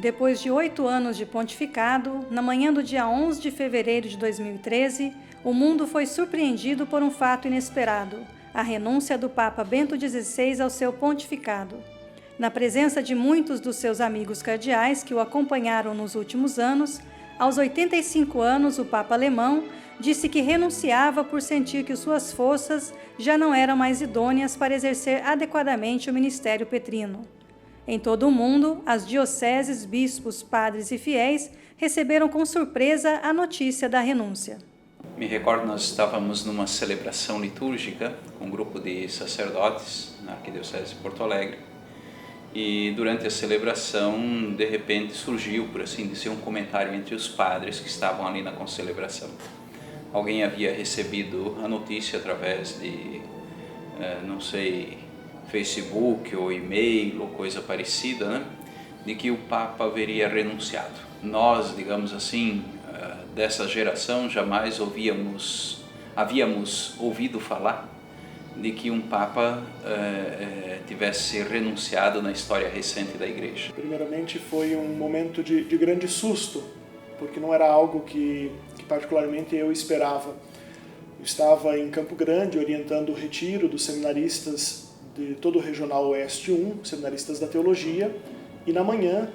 Depois de 8 anos de pontificado, na manhã do dia 11 de fevereiro de 2013, o mundo foi surpreendido por um fato inesperado, a renúncia do Papa Bento XVI ao seu pontificado. Na presença de muitos dos seus amigos cardeais que o acompanharam nos últimos anos, aos 85 anos, o Papa alemão disse que renunciava por sentir que suas forças já não eram mais idôneas para exercer adequadamente o ministério petrino. Em todo o mundo, as dioceses, bispos, padres e fiéis receberam com surpresa a notícia da renúncia. Me recordo, nós estávamos numa celebração litúrgica com um grupo de sacerdotes na Arquidiocese de Porto Alegre e durante a celebração, de repente, surgiu, por assim dizer, um comentário entre os padres que estavam ali na concelebração. Alguém havia recebido a notícia através de, não sei, Facebook ou e-mail ou coisa parecida, né, de que o Papa haveria renunciado. Nós, digamos assim, dessa geração jamais havíamos ouvido falar de que um Papa tivesse renunciado na história recente da Igreja. Primeiramente foi um momento de grande susto, porque não era algo que particularmente eu esperava. Eu estava em Campo Grande orientando o retiro dos seminaristas de todo o Regional Oeste 1, seminaristas da Teologia, e na manhã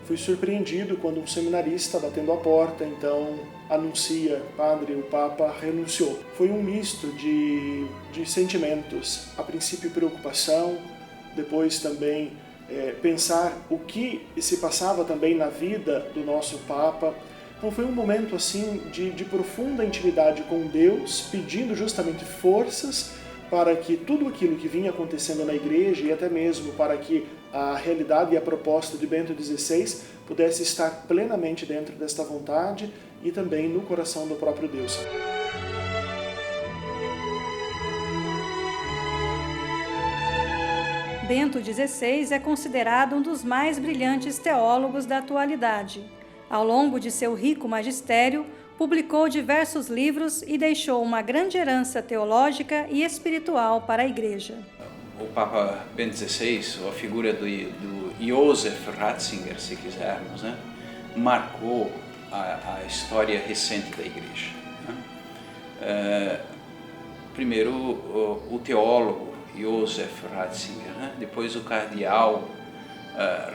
fui surpreendido quando um seminarista, batendo a porta, então anuncia: padre, o Papa renunciou. Foi um misto de sentimentos, a princípio preocupação, depois também pensar o que se passava também na vida do nosso Papa. Então foi um momento assim de profunda intimidade com Deus, pedindo justamente forças para que tudo aquilo que vinha acontecendo na Igreja e até mesmo para que a realidade e a proposta de Bento XVI pudesse estar plenamente dentro desta vontade e também no coração do próprio Deus. Bento XVI é considerado um dos mais brilhantes teólogos da atualidade. Ao longo de seu rico magistério, publicou diversos livros e deixou uma grande herança teológica e espiritual para a Igreja. O Papa Bento XVI, a figura do Josef Ratzinger, se quisermos, né, marcou a história recente da Igreja. Né? Primeiro, o teólogo Josef Ratzinger, né? Depois o cardeal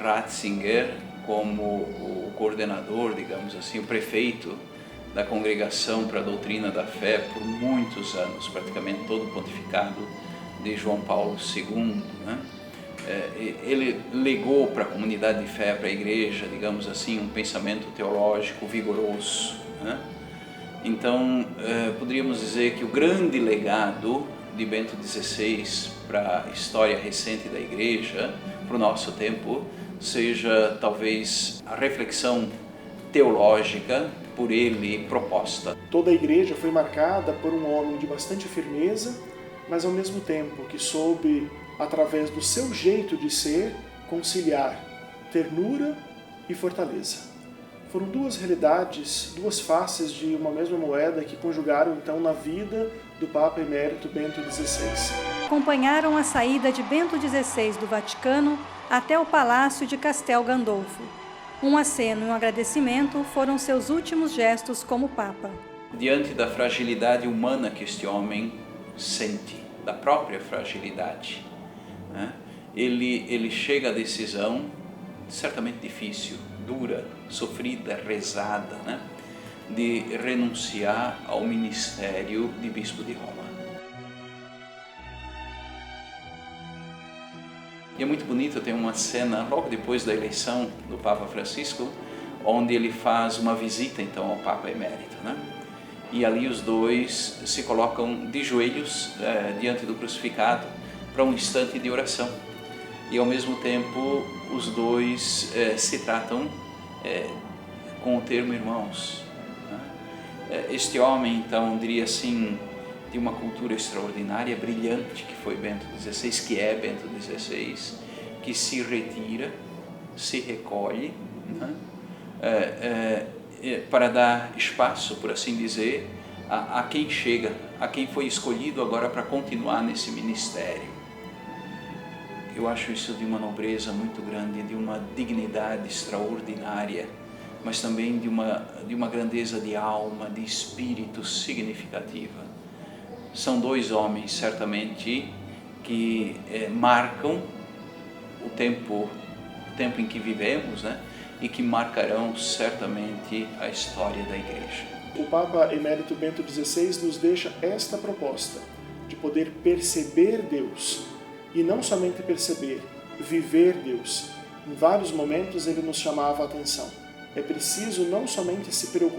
Ratzinger como o coordenador, digamos assim, o prefeito da Congregação para a Doutrina da Fé por muitos anos, praticamente todo o pontificado de João Paulo II. Né? Ele legou para a comunidade de fé, para a Igreja, digamos assim, um pensamento teológico vigoroso. Né? Então, poderíamos dizer que o grande legado de Bento XVI para a história recente da Igreja, para o nosso tempo, seja talvez a reflexão teológica por ele proposta. Toda a Igreja foi marcada por um homem de bastante firmeza, mas ao mesmo tempo que soube, através do seu jeito de ser, conciliar ternura e fortaleza. Foram duas realidades, duas faces de uma mesma moeda que conjugaram então na vida do Papa Emérito Bento XVI. Acompanharam a saída de Bento XVI do Vaticano até o Palácio de Castel Gandolfo. Um aceno e um agradecimento foram seus últimos gestos como Papa. Diante da fragilidade humana que este homem sente, da própria fragilidade, né? Ele chega à decisão certamente difícil, dura, sofrida, rezada, né? De renunciar ao ministério de Bispo de Roma. E é muito bonito, tem uma cena logo depois da eleição do Papa Francisco, onde ele faz uma visita então ao Papa Emérito, né? E ali os dois se colocam de joelhos diante do crucificado para um instante de oração. E ao mesmo tempo os dois se tratam com o termo irmãos. Né? Este homem então, diria assim, de uma cultura extraordinária, brilhante, que foi Bento XVI, que é Bento XVI, que se retira, se recolhe, né? Para dar espaço, por assim dizer, a quem chega, a quem foi escolhido agora para continuar nesse ministério. eu acho isso de uma nobreza muito grande, de uma dignidade extraordinária, mas também de uma grandeza de alma, de espírito significativa. São dois homens, certamente, que marcam o tempo em que vivemos, né? E que marcarão certamente a história da Igreja. O Papa Emérito Bento XVI nos deixa esta proposta de poder perceber Deus, e não somente perceber, viver Deus. Em vários momentos ele nos chamava a atenção. É preciso não somente se preocupar